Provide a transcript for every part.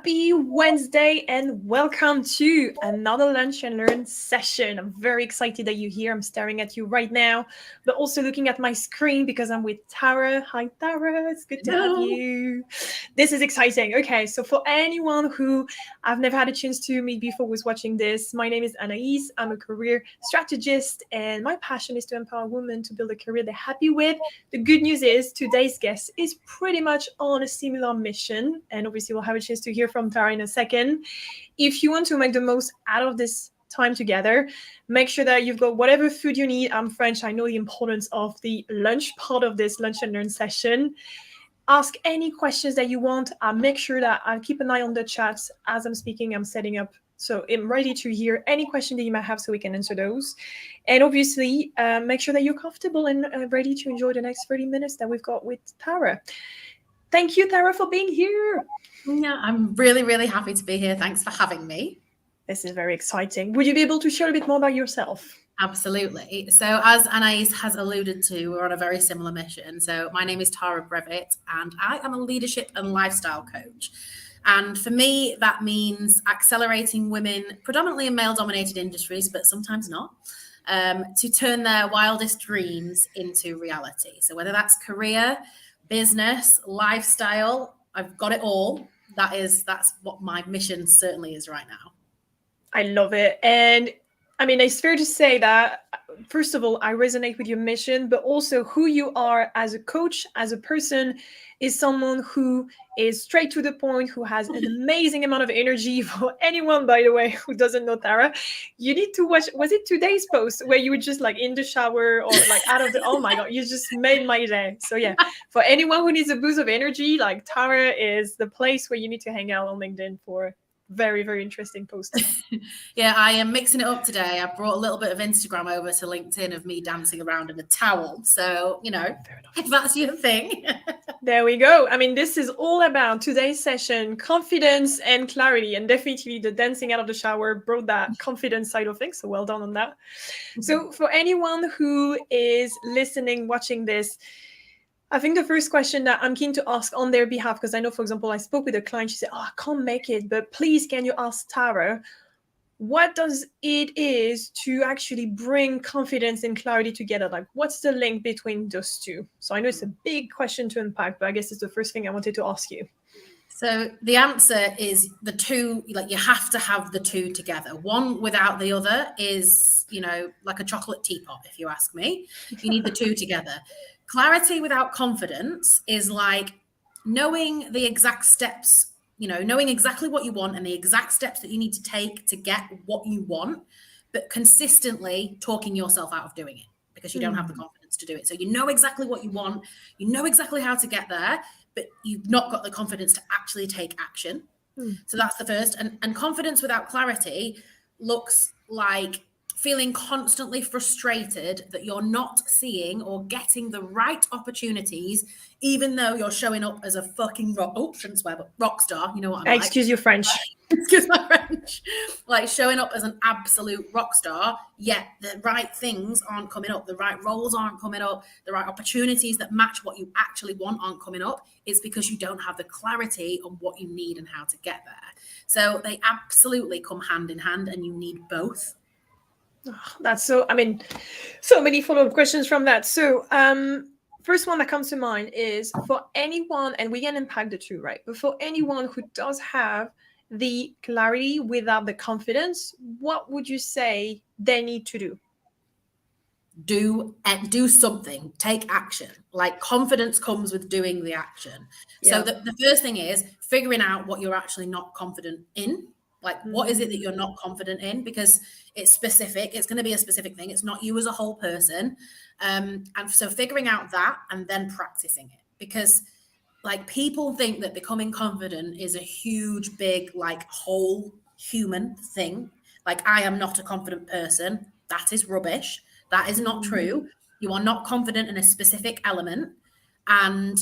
Happy Wednesday and welcome to another Lunch and Learn session. I'm very excited that you're here. I'm staring at you right now, but also looking at my screen because I'm with Tara. Hi, Tara. It's good to have you. This is exciting. Okay, so for anyone who I've never had a chance to meet before who's watching this, my name is Anaïs. I'm a career strategist and my passion is to empower women to build a career they're happy with. The good news is today's guest is pretty much on a similar mission, and obviously we'll have a chance to hear from Tara in a second. If you want to make the most out of this time together, make sure that you've got whatever food you need. I'm French. I know the importance of the lunch part of this lunch and learn session. Ask any questions that you want. I'll make sure that I'll keep an eye on the chats as I'm speaking. I'm setting up, so I'm ready to hear any question that you might have so we can answer those. And obviously, make sure that you're comfortable and ready to enjoy the next 30 minutes that we've got with Tara. Thank you, Tara, for being here. Yeah, I'm really, really happy to be here. Thanks for having me. This is very exciting. Would you be able to share a bit more about yourself? Absolutely. So as Anaïs has alluded to, we're on a very similar mission. So my name is Tara Brevitt, and I am a leadership and lifestyle coach. And for me, that means accelerating women, predominantly in male-dominated industries, but sometimes not, to turn their wildest dreams into reality. So whether that's career, business, lifestyle, I've got it all. That's what my mission certainly is right now. I love it. And I mean, it's fair to say that, first of all, I resonate with your mission, but also who you are as a coach, as a person, is someone who is straight to the point, who has an amazing amount of energy. For anyone, by the way, who doesn't know Tara, you need to watch, was it today's post where you were just like in the shower or like out of the, oh my God, you just made my day. So yeah, for anyone who needs a boost of energy, like Tara is the place where you need to hang out on LinkedIn for very, very interesting posts. Yeah, I am mixing it up today. I brought a little bit of Instagram over to LinkedIn of me dancing around in a towel. So, if that's your thing. There we go. I mean, this is all about today's session, confidence and clarity. And definitely the dancing out of the shower brought that confidence side of things. So well done on that. So for anyone who is listening, watching this, I think the first question that I'm keen to ask on their behalf, because I know, for example, I spoke with a client, she said, I can't make it, but please, can you ask Tara, what does it is to actually bring confidence and clarity together? Like, what's the link between those two? So I know it's a big question to unpack, but I guess it's the first thing I wanted to ask you. So the answer is the two, like you have to have the two together. One without the other is, like a chocolate teapot, if you ask me. You need the two together. Clarity without confidence is like knowing the exact steps, knowing exactly what you want and the exact steps that you need to take to get what you want, but consistently talking yourself out of doing it because you don't have the confidence to do it. So you know exactly what you want, you know exactly how to get there, but you've not got the confidence to actually take action. So that's the first. And confidence without clarity looks like feeling constantly frustrated that you're not seeing or getting the right opportunities, even though you're showing up as a fucking rock star. You know what I'm like? Excuse your French. Excuse my French. Like showing up as an absolute rock star, yet the right things aren't coming up, the right roles aren't coming up, the right opportunities that match what you actually want aren't coming up. It's because you don't have the clarity on what you need and how to get there. So they absolutely come hand in hand, and you need both. That's so many follow-up questions from that. So first one that comes to mind is for anyone, and we can unpack the two, right? But for anyone who does have the clarity without the confidence, what would you say they need to do? Do something, take action. Like confidence comes with doing the action. So the first thing is figuring out what you're actually not confident in. Like, what is it that you're not confident in? Because it's specific. It's going to be a specific thing. It's not you as a whole person. And so figuring out that and then practicing it. Because, like, people think that becoming confident is a huge, big, like, whole human thing. Like, I am not a confident person. That is rubbish. That is not true. You are not confident in a specific element. And,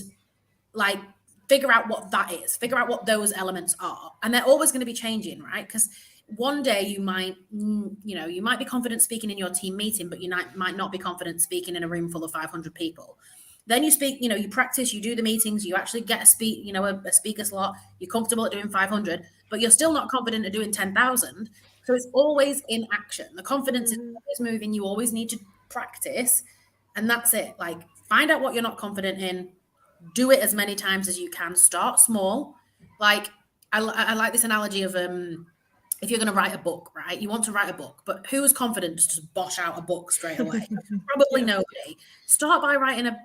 like, figure out what that is, figure out what those elements are. And they're always going to be changing, right? Because one day you might be confident speaking in your team meeting, but you might not be confident speaking in a room full of 500 people. Then you speak, you practice, you do the meetings, you actually get a speaker slot, you're comfortable at doing 500. but you're still not confident at doing 10,000. So it's always in action. The confidence is always moving. You always need to practice. And that's it. Like, find out what you're not confident in. Do it as many times as you can. Start small. Like, I like this analogy of if you're going to write a book, right? You want to write a book, but who is confident to just bosh out a book straight away? Probably nobody. Start by writing a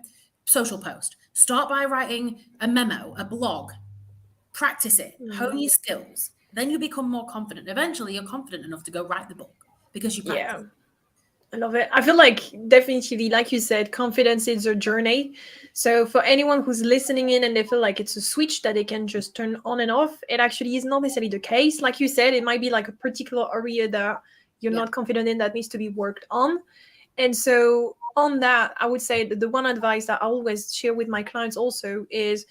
social post. Start by writing a memo, a blog. Practice it. Hone your skills. Then you become more confident. Eventually, you're confident enough to go write the book because you practice. I love it. I feel like definitely, like you said, confidence is a journey. So for anyone who's listening in and they feel like it's a switch that they can just turn on and off, it actually is not necessarily the case. Like you said, it might be like a particular area that you're not confident in that needs to be worked on. And so on that, I would say that the one advice that I always share with my clients also is,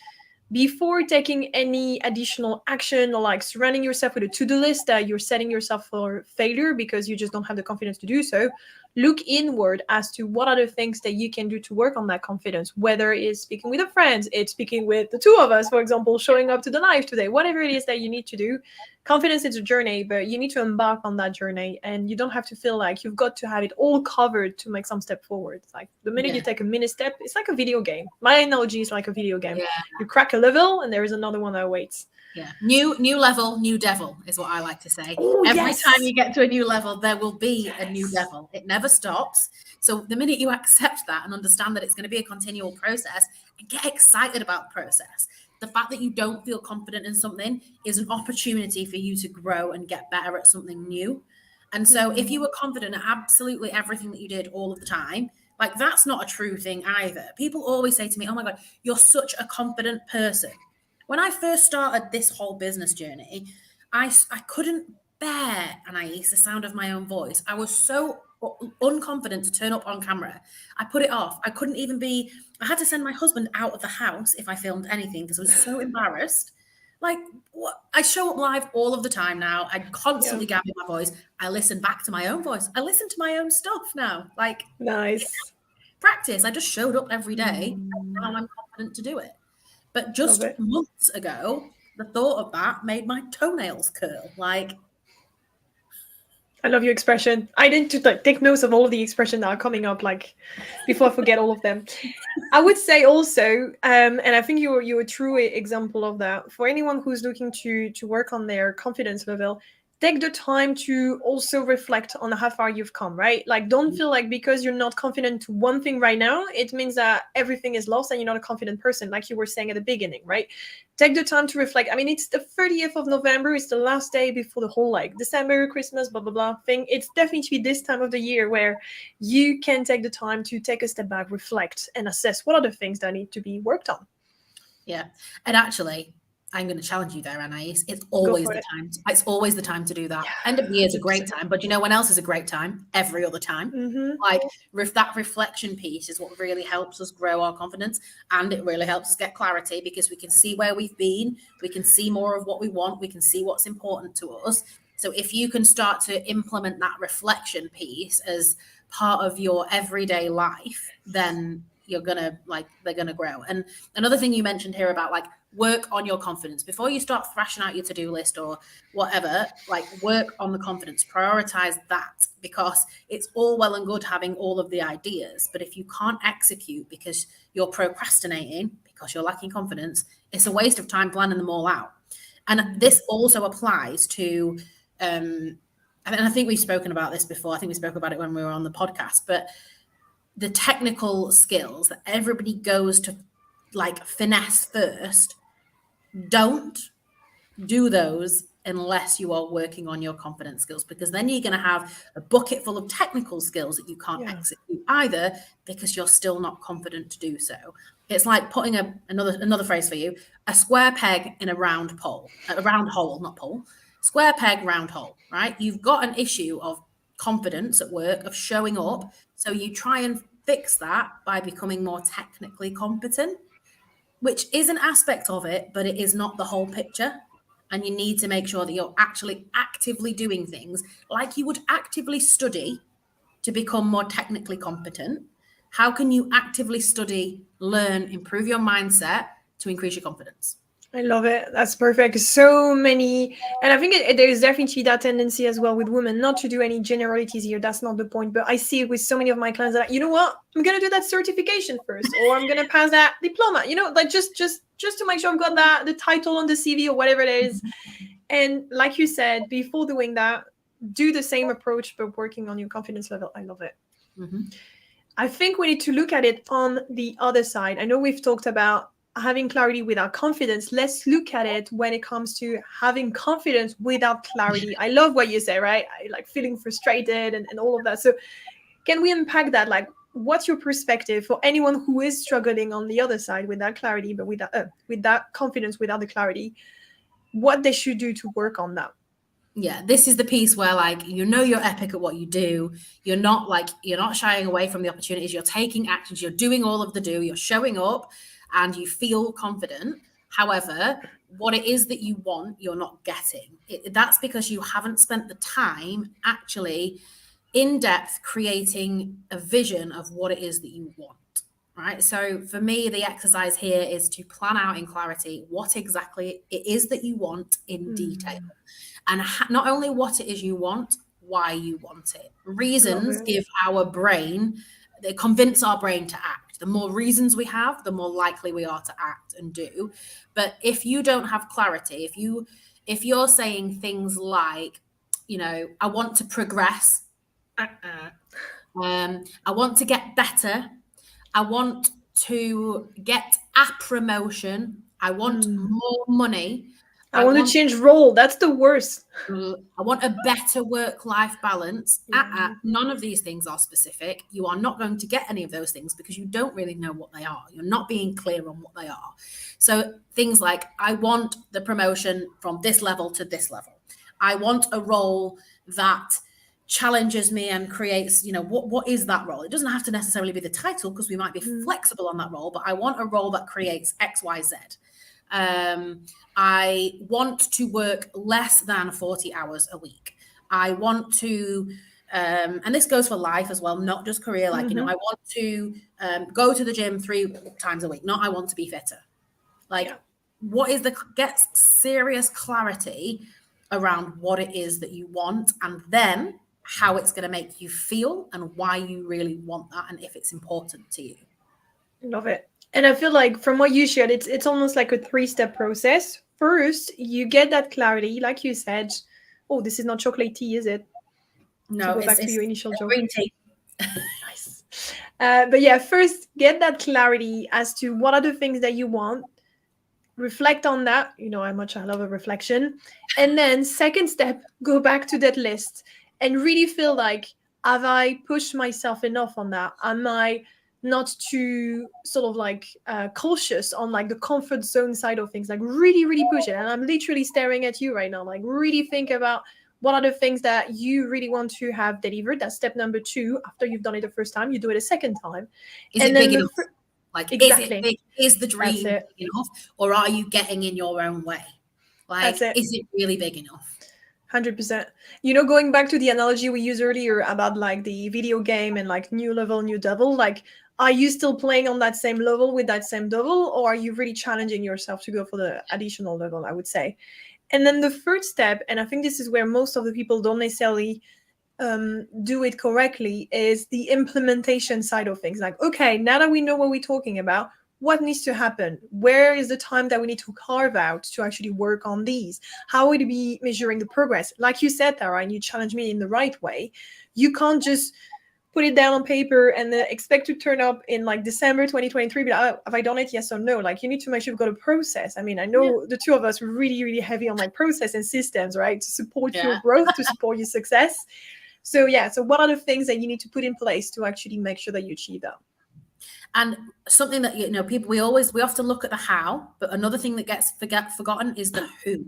before taking any additional action or like surrounding yourself with a to-do list that you're setting yourself for failure because you just don't have the confidence to do so, look inward as to what are the things that you can do to work on that confidence, whether it's speaking with a friend, it's speaking with the two of us, for example, showing up to the live today, whatever it is that you need to do. Confidence is a journey, but you need to embark on that journey, and you don't have to feel like you've got to have it all covered to make some step forward. It's like the minute you take a mini step, it's like a video game. My analogy is like a video game. You crack a level and there is another one that awaits. New level, new devil is what I like to say. Every time you get to a new level, there will be a new devil. It never stops. So the minute you accept that and understand that it's going to be a continual process, and get excited about the process, the fact that you don't feel confident in something is an opportunity for you to grow and get better at something new. And so if you were confident at absolutely everything that you did all of the time, like, that's not a true thing either. People always say to me, oh my God, you're such a confident person. When I first started this whole business journey, I couldn't bear, Anais, the sound of my own voice. I was so unconfident to turn up on camera. I put it off. I couldn't even be, I had to send my husband out of the house if I filmed anything because I was so embarrassed. Like, what? I show up live all of the time now. I constantly gather my voice. I listen back to my own voice. I listen to my own stuff now. Like, nice. Practice. I just showed up every day. And now I'm confident to do it. But just months ago, the thought of that made my toenails curl. Like, I love your expression. I need to take notes of all of the expressions that are coming up, like, before I forget all of them. I would say also, and I think you're a true example of that. For anyone who's looking to work on their confidence level, take the time to also reflect on how far you've come, right? Like, don't feel like because you're not confident to one thing right now, it means that everything is lost and you're not a confident person, like you were saying at the beginning, right? Take the time to reflect. I mean, it's the 30th of November. It's the last day before the whole, like, December, Christmas, blah, blah, blah thing. It's definitely this time of the year where you can take the time to take a step back, reflect, and assess what are the things that need to be worked on. Yeah. And actually, I'm going to challenge you there, Anais. It's always the time. It's always the time to do that. End of the year is a great time, but you know when else is a great time? Every other time. Like, that reflection piece is what really helps us grow our confidence, and it really helps us get clarity because we can see where we've been. We can see more of what we want. We can see what's important to us. So if you can start to implement that reflection piece as part of your everyday life, then you're gonna, like, they're gonna grow. And another thing you mentioned here about, like, work on your confidence before you start thrashing out your to-do list or whatever. Like, work on the confidence, prioritize that, because it's all well and good having all of the ideas, but if you can't execute because you're procrastinating because you're lacking confidence, it's a waste of time planning them all out. And this also applies to and I think we've spoken about this before. I think we spoke about it when we were on the podcast, but the technical skills that everybody goes to, like, finesse first, don't do those unless you are working on your confidence skills, because then you're going to have a bucket full of technical skills that you can't execute either because you're still not confident to do so. It's like putting another phrase for you, a square peg in a round hole, not pole, square peg, round hole, right? You've got an issue of confidence at work, of showing up. So you try and fix that by becoming more technically competent, which is an aspect of it, but it is not the whole picture. And you need to make sure that you're actually actively doing things like you would actively study to become more technically competent. How can you actively study, learn, improve your mindset to increase your confidence? I love it. That's perfect. So many, and I think there is definitely that tendency as well with women, not to do any generalities here. That's not the point. But I see it with so many of my clients that, you know what, I'm gonna do that certification first, or I'm gonna pass that diploma. You know, like just to make sure I've got that the title on the CV or whatever it is. And like you said, before doing that, do the same approach but working on your confidence level. I love it. Mm-hmm. I think we need to look at it on the other side. I know we've talked about having clarity without confidence. Let's look at it when it comes to having confidence without clarity. I love what you say, right? I like feeling frustrated and all of that. So can we unpack that? Like, what's your perspective for anyone who is struggling on the other side with that clarity, but with that confidence without the clarity, what they should do to work on that? Yeah, this is the piece where, like, you know, you're epic at what you do. You're not shying away from the opportunities. You're taking actions. You're doing all of the do. You're showing up and you feel confident. However, what it is that you want, you're not getting. That's because you haven't spent the time actually in depth creating a vision of what it is that you want. Right. So for me, the exercise here is to plan out in clarity what exactly it is that you want in detail. And not only what it is you want, why you want it. Reasons give our brain, they convince our brain to act. The more reasons we have, the more likely we are to act and do. But if you don't have clarity, if you're saying things like, you know, I want to progress, I want to get better, I want to get a promotion, I want more money, I want to change role. That's the worst. I want a better work-life balance. None of these things are specific. You are not going to get any of those things because you don't really know what they are. You're not being clear on what they are. So things like, I want the promotion from this level to this level. I want a role that challenges me and creates, you know, what is that role? It doesn't have to necessarily be the title because we might be flexible on that role, but I want a role that creates X, Y, Z. I want to work less than 40 hours a week. I want to, and this goes for life as well, not just career. Like, you know, I want to go to the gym 3 times a week. Not I want to be fitter. Like, what is get serious clarity around what it is that you want, and then how it's going to make you feel and why you really want that and if it's important to you. Love it. And I feel like from what you shared, it's almost like a 3-step process. First, you get that clarity, like you said. Oh, this is not chocolate tea, is it? No, to go back to your initial joke. Green tea. Nice. But yeah, first get that clarity as to what are the things that you want. Reflect on that. You know how much I love a reflection. And then second step, go back to that list and really feel like, have I pushed myself enough on that? Am I not too sort of like cautious on like the comfort zone side of things? Like really push it. And I'm literally staring at you right now. Like really think about what are the things that you really want to have delivered. That's step number 2. After you've done it the first time, you do it a second time. Is it big enough? Like, exactly. Is it big? Is the dream big enough? Or are you getting in your own way? Like, is it really big enough? 100%. You know, going back to the analogy we used earlier about like the video game and like new level, new devil, like, are you still playing on that same level with that same devil, or are you really challenging yourself to go for the additional level, I would say? And then the third step, and I think this is where most of the people don't necessarily do it correctly, is the implementation side of things. Like, okay, now that we know what we're talking about, what needs to happen? Where is the time that we need to carve out to actually work on these? How would we be measuring the progress? Like you said, Tara, and you challenged me in the right way. You can't just put it down on paper and then expect to turn up in like December 2023, but have I done it? Yes or no? Like, you need to make sure you've got a process. I mean, I know the two of us were really heavy on like process and systems, right? To support your growth, to support your success. So so what are the things that you need to put in place to actually make sure that you achieve that? And something that, you know, people, we often look at the how, but another thing that gets forgotten is the who.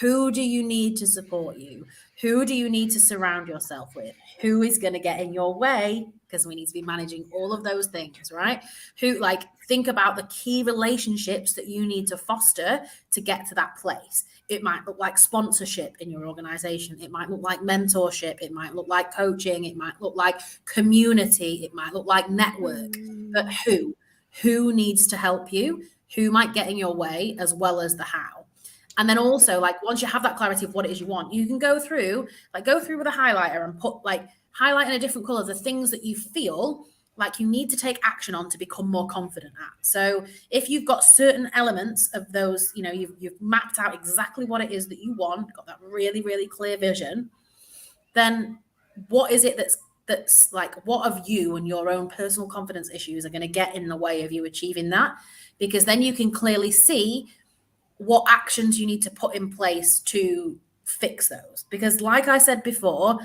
Who do you need to support you? Who do you need to surround yourself with? Who is going to get in your way? Because we need to be managing all of those things, right? Think about the key relationships that you need to foster to get to that place. It might look like sponsorship in your organization. It might look like mentorship. It might look like coaching. It might look like community. It might look like network. But who needs to help you? who might get in your way as well as the how. And then also, like, once you have that clarity of what it is you want, you can go through with a highlighter and put, like, highlight in a different color the things that you feel like you need to take action on to become more confident at. So if you've got certain elements of those, you know, you've mapped out exactly what it is that you want, got that really, really clear vision, then what is it that's like, what of you and your own personal confidence issues are going to get in the way of you achieving that? Because then you can clearly see what actions you need to put in place to fix those. Because like I said before,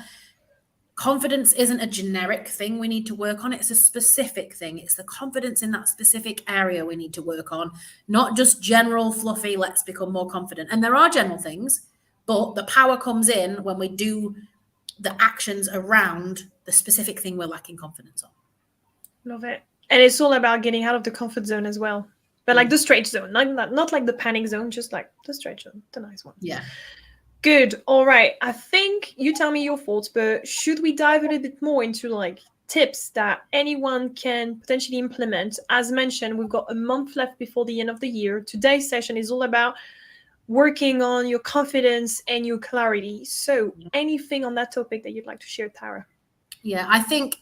confidence isn't a generic thing we need to work on. It's a specific thing. It's the confidence in that specific area we need to work on, not just general fluffy, let's become more confident. And there are general things, but the power comes in when we do the actions around the specific thing we're lacking confidence on. Love it. And it's all about getting out of the comfort zone as well. But like the stretch zone, not like the panic zone, just like the stretch zone, the nice one. Yeah. Good. All right. I think you tell me your thoughts, but should we dive a little bit more into like tips that anyone can potentially implement? As mentioned, we've got a month left before the end of the year. Today's session is all about working on your confidence and your clarity. So anything on that topic that you'd like to share, Tara? Yeah, I think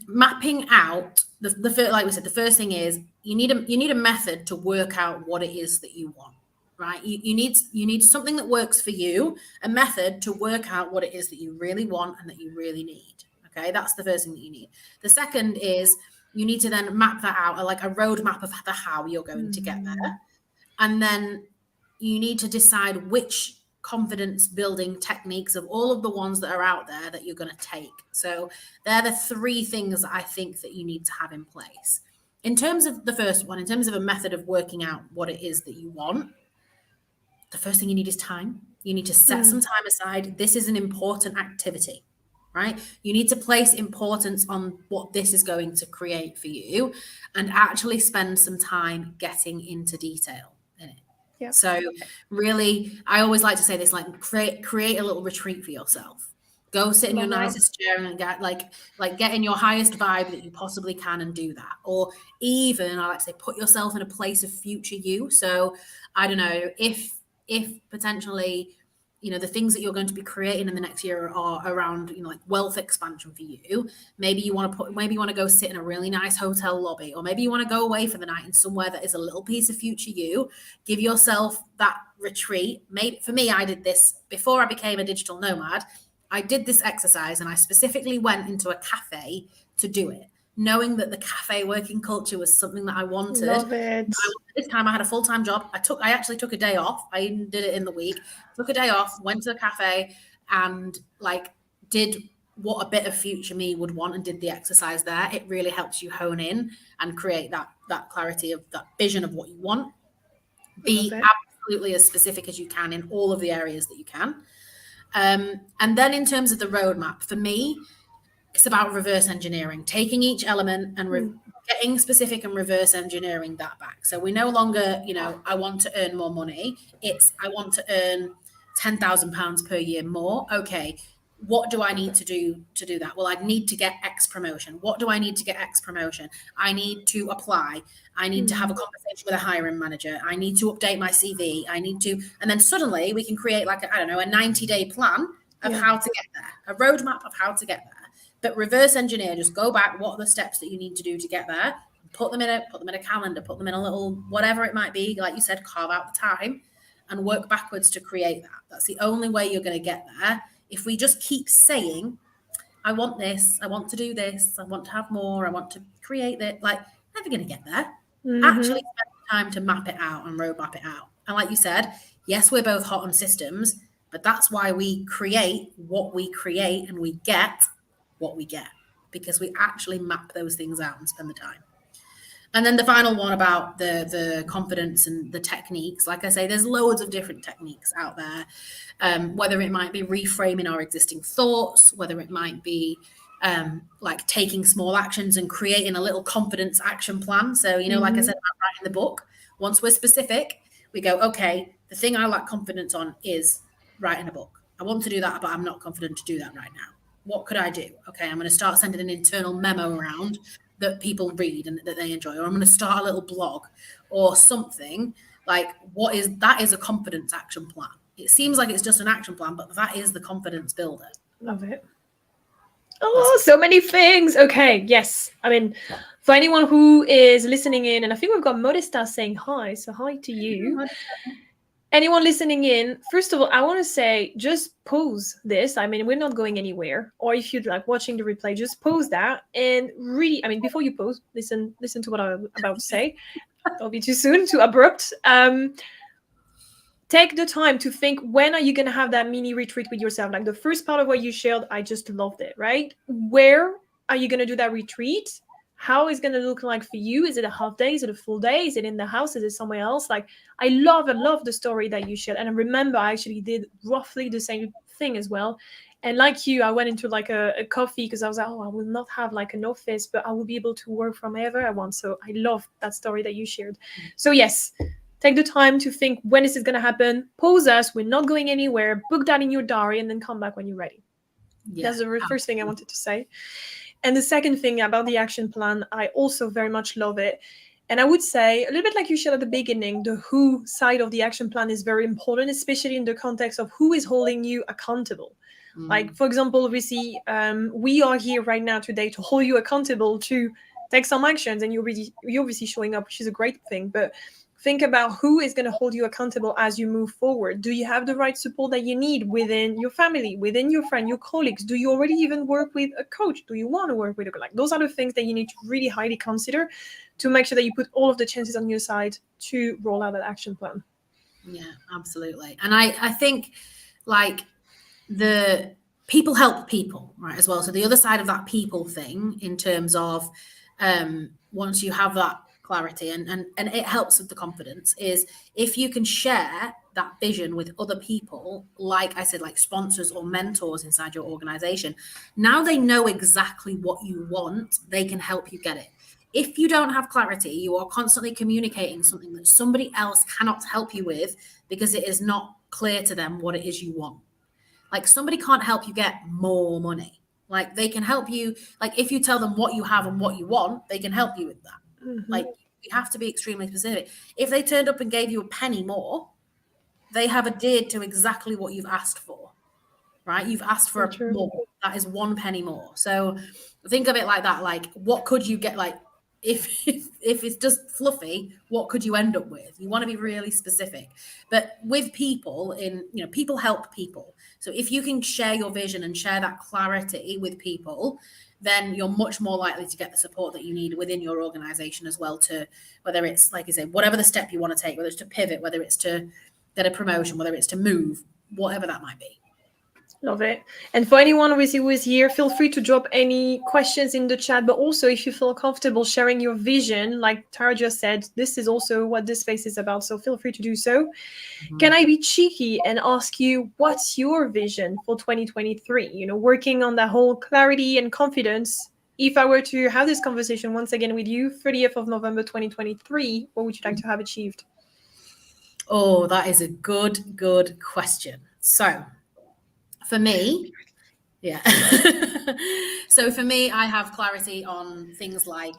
mapping out the first, like we said, the first thing is you need a method to work out what it is that you want. Right? You need something that works for you, a method to work out what it is that you really want and that you really need. Okay, that's the first thing that you need. The second is you need to then map that out, like a roadmap of the how you're going to get there. And then you need to decide which confidence building techniques of all of the ones that are out there that you're going to take. So they're the three things that I think that you need to have in place. In terms of the first one, in terms of a method of working out what it is that you want, the first thing you need is time. You need to set some time aside. This is an important activity, right? You need to place importance on what this is going to create for you and actually spend some time getting into detail in it. Yeah. So really, I always like to say this, like create a little retreat for yourself. Go sit in your nicest chair and get in your highest vibe that you possibly can and do that. Or even, I like to say, put yourself in a place of future you. So I don't know, if potentially, you know, the things that you're going to be creating in the next year are around, you know, like wealth expansion for you. Maybe you want to go sit in a really nice hotel lobby, or maybe you want to go away for the night in somewhere that is a little piece of future you. Give yourself that retreat. Maybe for me, I did this before I became a digital nomad. I did this exercise and I specifically went into a cafe to do it, knowing that the cafe working culture was something that I wanted. Love it. This time I had a full-time job. I actually took a day off. I even did it in the week. Took a day off, went to the cafe and like did what a bit of future me would want and did the exercise there. It really helps you hone in and create that clarity of that vision of what you want. Be absolutely as specific as you can in all of the areas that you can. And then in terms of the roadmap, for me, it's about reverse engineering, taking each element and getting specific and reverse engineering that back. So we no longer, you know, I want to earn more money. It's I want to earn £10,000 per year more. Okay, what do I need to do that? Well, I need to get X promotion. What do I need to get X promotion? I need to apply. I need to have a conversation with a hiring manager. I need to update my CV. And then suddenly we can create like a 90-day plan of how to get there, a roadmap of how to get there. But reverse engineer, just go back. What are the steps that you need to do to get there? Put them in a calendar, put them in a little, whatever it might be. Like you said, carve out the time and work backwards to create that. That's the only way you're going to get there. If we just keep saying, I want this, I want to do this, I want to have more, I want to create that, like, never going to get there. Actually spend time to map it out and roadmap it out. And like you said, yes, we're both hot on systems, but that's why we create what we create and we get what we get, because we actually map those things out and spend the time. And then the final one about the confidence and the techniques, like I say, there's loads of different techniques out there, whether it might be reframing our existing thoughts, whether it might be like taking small actions and creating a little confidence action plan. So, you know, like I said about writing the book, once we're specific, we go, okay, the thing I lack confidence on is writing a book. I want to do that, but I'm not confident to do that right now. What could I do? Okay, I'm going to start sending an internal memo around that people read and that they enjoy, or I'm going to start a little blog or something. Like, that is a confidence action plan. It seems like it's just an action plan, but that is the confidence builder. Love it. Oh, so many things. Okay, yes. I mean, for anyone who is listening in, and I think we've got Modesta saying hi, so hi to you. Anyone listening in, first of all, I want to say, just pause this. I mean, we're not going anywhere. Or if you're like watching the replay, just pause that and really, I mean, before you pause, listen to what I'm about to say. Don't be too soon, too abrupt. Take the time to think, when are you going to have that mini retreat with yourself? Like the first part of what you shared, I just loved it, right? Where are you going to do that retreat? How is it going to look like for you? Is it a half day? Is it a full day? Is it in the house? Is it somewhere else? Like, I love the story that you shared. And I remember I actually did roughly the same thing as well. And like you, I went into like a coffee because I was like, oh, I will not have like an office, but I will be able to work from wherever I want. So I love that story that you shared. So yes, take the time to think, when is this going to happen? Pause us. We're not going anywhere. Book that in your diary and then come back when you're ready. Yeah, that's the first thing I wanted to say. And the second thing about the action plan, I also very much love it. And I would say, a little bit like you shared at the beginning, the who side of the action plan is very important, especially in the context of who is holding you accountable. Like, for example, obviously, we are here right now today to hold you accountable to take some actions, and you're obviously showing up, which is a great thing. But think about who is going to hold you accountable as you move forward. Do you have the right support that you need within your family, within your friend, your colleagues? Do you already even work with a coach? Do you want to work with a coach? Like, those are the things that you need to really highly consider to make sure that you put all of the chances on your side to roll out that action plan. Yeah, absolutely. And I think, like, the people help people, right, as well. So the other side of that people thing, in terms of once you have that clarity and it helps with the confidence, is if you can share that vision with other people, like I said, like sponsors or mentors inside your organization. Now they know exactly what you want. They can help you get it. If you don't have clarity, you are constantly communicating something that somebody else cannot help you with because it is not clear to them what it is you want. Like, somebody can't help you get more money. Like, they can help you. Like, if you tell them what you have and what you want, they can help you with that. Mm-hmm. Like, you have to be extremely specific. If they turned up and gave you a penny more, they have adhered to exactly what you've asked for, right? You've asked for more. That is 1 penny more. So think of it like that. Like, what could you get? Like, if it's just fluffy, what could you end up with? You want to be really specific. But with people, people help people. So if you can share your vision and share that clarity with people, then you're much more likely to get the support that you need within your organization as well, to whether it's, like I say, whatever the step you want to take, whether it's to pivot, whether it's to get a promotion, whether it's to move, whatever that might be. Love it. And for anyone obviously who is here, feel free to drop any questions in the chat, but also if you feel comfortable sharing your vision, like Tara just said, this is also what this space is about, so feel free to do so. Mm-hmm. Can I be cheeky and ask you, what's your vision for 2023? Working on that whole clarity and confidence. If I were to have this conversation once again with you, 30th of November 2023, what would you like to have achieved? Oh, that is a good question. So for me, yeah. So for me, I have clarity on things like,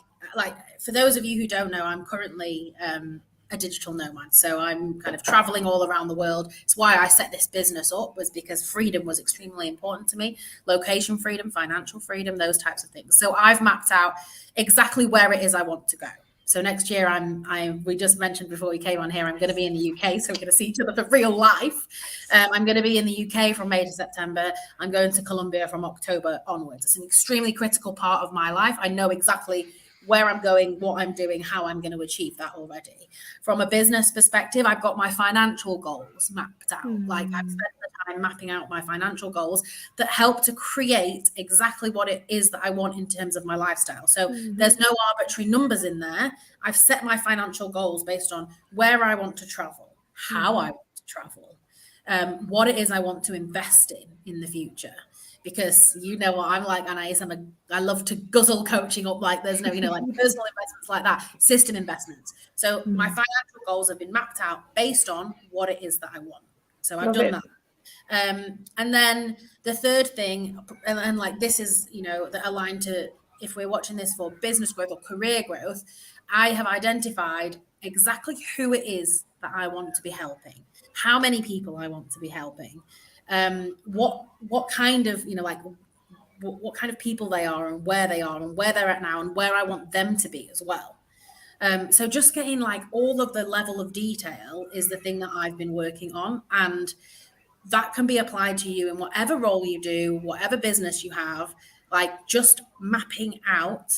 for those of you who don't know, I'm currently a digital nomad. So I'm kind of traveling all around the world. It's why I set this business up, was because freedom was extremely important to me. Location freedom, financial freedom, those types of things. So I've mapped out exactly where it is I want to go. So next year, we just mentioned before we came on here, I'm going to be in the UK. So we're going to see each other for real life. I'm going to be in the UK from May to September. I'm going to Colombia from October onwards. It's an extremely critical part of my life. I know exactly where I'm going, what I'm doing, how I'm going to achieve that already. From a business perspective, I've got my financial goals mapped out. Like, I've spent the time mapping out my financial goals that help to create exactly what it is that I want in terms of my lifestyle. So there's no arbitrary numbers in there. I've set my financial goals based on where I want to travel, how I want to travel, what it is I want to invest in the future. Because you know what I'm like, Anais, I love to guzzle coaching up, like there's no, like personal investments like that, system investments. So my financial goals have been mapped out based on what it is that I want. So I've done that. And then the third thing, and like this is, that aligned to if we're watching this for business growth or career growth, I have identified exactly who it is that I want to be helping, how many people I want to be helping, what kind of, like what kind of people they are and where they're at now and where I want them to be as well. So just getting like all of the level of detail is the thing that I've been working on, and that can be applied to you in whatever role you do, whatever business you have. Like just mapping out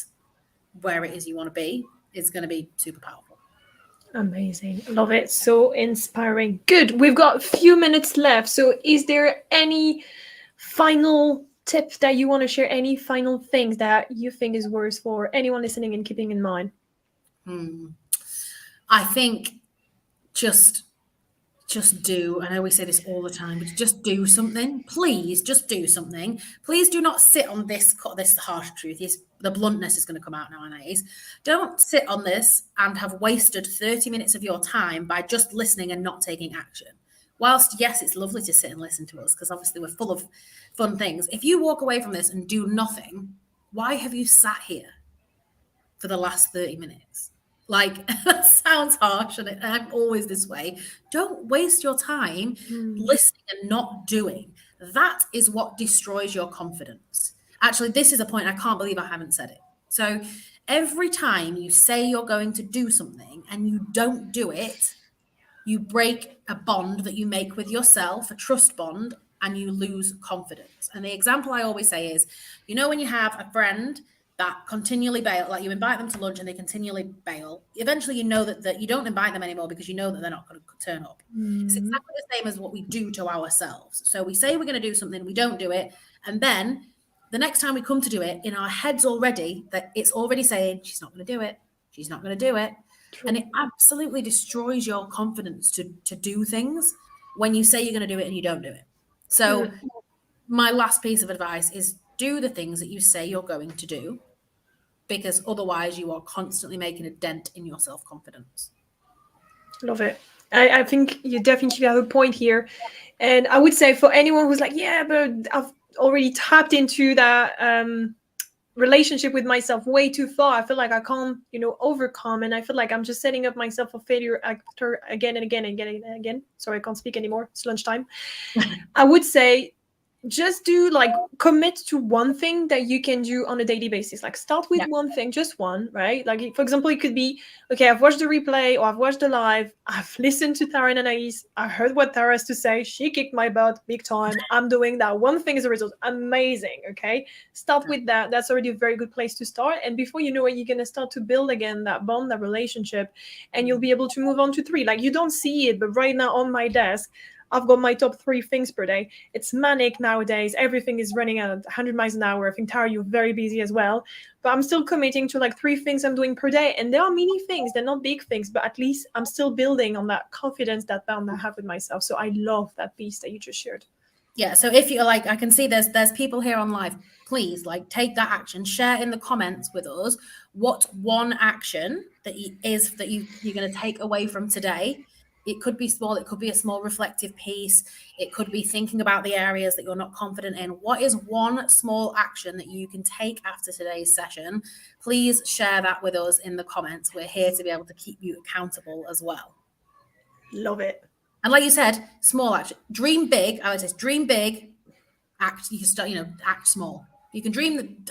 where it is you want to be is going to be super powerful. Amazing. Love it. So inspiring. Good. We've got a few minutes left. So is there any final tips that you want to share? Any final things that you think is worth for anyone listening and keeping in mind? I think just do, I know we say this all the time, but just do something. Please just do something. Please do not sit on this is the harsh truth. The bluntness is going to come out nowadays. Don't sit on this and have wasted 30 minutes of your time by just listening and not taking action. Whilst, yes, it's lovely to sit and listen to us because obviously we're full of fun things. If you walk away from this and do nothing, why have you sat here for the last 30 minutes? Like, that sounds harsh, and I'm always this way. Don't waste your time listening and not doing. That is what destroys your confidence. Actually, this is a point I can't believe I haven't said it. So every time you say you're going to do something and you don't do it, you break a bond that you make with yourself, a trust bond, and you lose confidence. And the example I always say is, when you have a friend that continually bail, like you invite them to lunch and they continually bail, eventually you know that you don't invite them anymore because you know that they're not going to turn up. It's exactly the same as what we do to ourselves. So we say we're going to do something, we don't do it, and then the next time we come to do it, in our heads already, that it's already saying, she's not going to do it, she's not going to do it. True. And it absolutely destroys your confidence to do things when you say you're going to do it and you don't do it. So my last piece of advice is do the things that you say you're going to do, because otherwise you are constantly making a dent in your self-confidence. Love it. I think you definitely have a point here. And I would say for anyone who's like, yeah, but I've already tapped into that relationship with myself way too far. I feel like I can't, overcome. And I feel like I'm just setting up myself for failure after again and again and again and again. Sorry, I can't speak anymore. It's lunchtime. I would say just do commit to one thing that you can do on a daily basis. Like start with one thing, just one, right? Like for example, it could be, okay, I've watched the replay or I've watched the live. I've listened to Tara and Anais. I heard what Tara has to say. She kicked my butt big time. I'm doing that one thing as a result. Amazing. Okay. Start with that. That's already a very good place to start. And before you know it, you're going to start to build again that bond, that relationship, and you'll be able to move on to 3. Like you don't see it, but right now on my desk, I've got my top 3 things per day. It's manic nowadays. Everything is running at 100 miles an hour. I think, Tara, you're very busy as well. But I'm still committing to 3 things I'm doing per day. And they are mini things. They're not big things. But at least I'm still building on that confidence, that bond I have with myself. So I love that piece that you just shared. Yeah. So if you're I can see there's people here on live. Please take that action. Share in the comments with us what one action that you're going to take away from today. It could be small. It could be a small reflective piece. It could be thinking about the areas that you're not confident in. What is one small action that you can take after today's session? Please share that with us in the comments. We're here to be able to keep you accountable as well. Love it. And like you said, small action. Dream big. I would say dream big. Act. You can start, act small. You can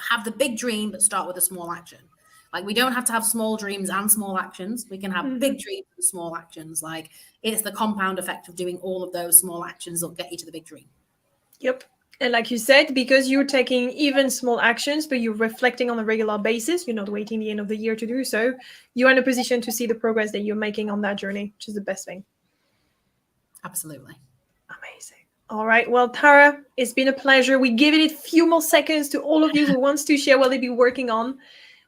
have the big dream, but start with a small action. We don't have to have small dreams and small actions. We can have big dreams and small actions. It's the compound effect of doing all of those small actions that get you to the big dream. Yep. And like you said, because you're taking even small actions, but you're reflecting on a regular basis, you're not waiting the end of the year to do so, you're in a position to see the progress that you're making on that journey, which is the best thing. Absolutely. Amazing. All right. Well, Tara, it's been a pleasure. We give it a few more seconds to all of you who wants to share what they've been working on.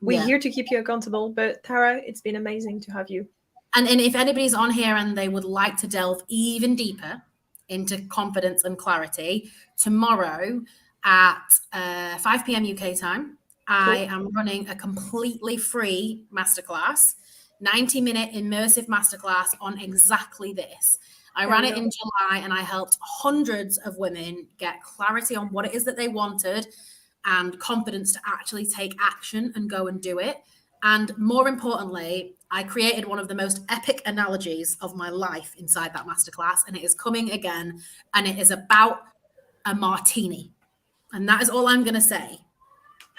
We're here to keep you accountable. But Tara, it's been amazing to have you. And if anybody's on here and they would like to delve even deeper into confidence and clarity, tomorrow at 5 p.m. UK time, I am running a completely free masterclass, 90-minute immersive masterclass on exactly this. I ran it in July and I helped hundreds of women get clarity on what it is that they wanted, and confidence to actually take action and go and do it. And more importantly, I created one of the most epic analogies of my life inside that masterclass, and it is coming again, and it is about a martini. And that is all I'm going to say.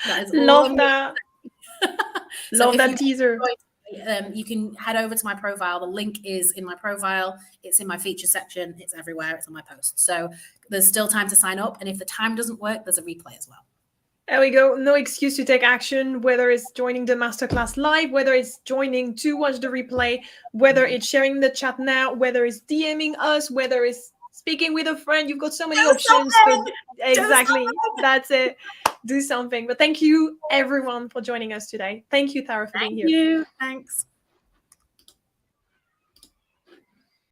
That is all Love that. Love that teaser. You can head over to my profile. The link is in my profile. It's in my feature section. It's everywhere. It's on my post. So there's still time to sign up. And if the time doesn't work, there's a replay as well. There we go. No excuse to take action, whether it's joining the masterclass live, whether it's joining to watch the replay, whether it's sharing the chat now, whether it's DMing us, whether it's speaking with a friend. You've got so many options. Exactly. That's it. Do something. But thank you, everyone, for joining us today. Thank you, Tara, for being here. Thank you. Thanks.